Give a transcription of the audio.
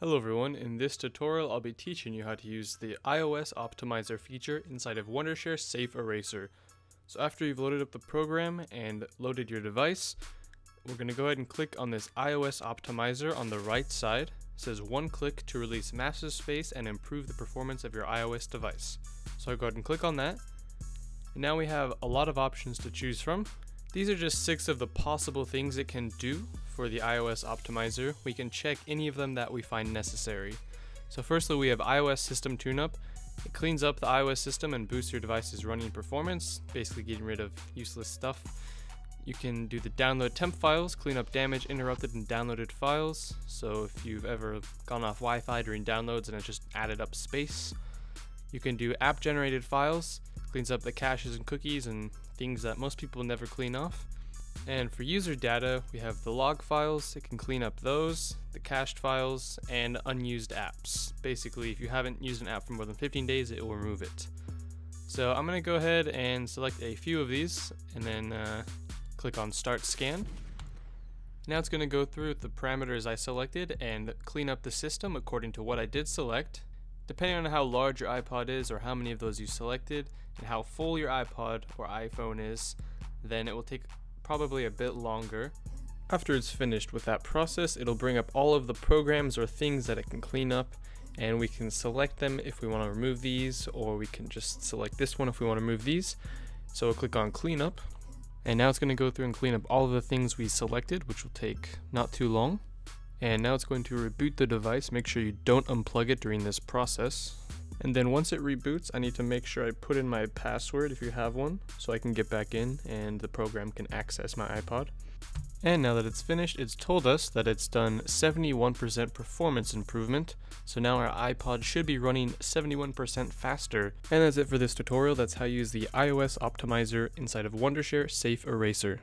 Hello everyone, in this tutorial I'll be teaching you how to use the iOS optimizer feature inside of Wondershare SafeEraser. So after you've loaded up the program and loaded your device, we're going to go ahead and click on this iOS optimizer on the right side. It says one click to release massive space and improve the performance of your iOS device. So I'll go ahead and click on that. And now we have a lot of options to choose from. These are just 6 of the possible things it can do for the iOS optimizer. We can check any of them that we find necessary. So firstly, we have iOS system tune-up. It cleans up the iOS system and boosts your device's running performance, basically getting rid of useless stuff. You can do the download temp files, clean up damaged, interrupted, and downloaded files. So if you've ever gone off Wi-Fi during downloads and it just added up space. You can do app generated files, cleans up the caches and cookies and things that most people never clean off. And for user data, we have the log files. It can clean up those, the cached files, and unused apps. Basically, if you haven't used an app for more than 15 days, it will remove it. So I'm going to go ahead and select a few of these and then click on Start Scan. Now it's going to go through the parameters I selected and clean up the system according to what I did select. Depending on how large your iPod is or how many of those you selected and how full your iPod or iPhone is, then it will take probably a bit longer. After it's finished with that process, it'll bring up all of the programs or things that it can clean up, and we can select them if we want to remove these, or we can just select this one if we want to remove these. So we'll click on Cleanup, and now it's going to go through and clean up all of the things we selected, which will take not too long. And now it's going to reboot the device. Make sure you don't unplug it during this process. And then once it reboots, I need to make sure I put in my password if you have one, so I can get back in and the program can access my iPod. And now that it's finished, it's told us that it's done 71% performance improvement. So now our iPod should be running 71% faster. And that's it for this tutorial. That's how you use the iOS optimizer inside of Wondershare SafeEraser.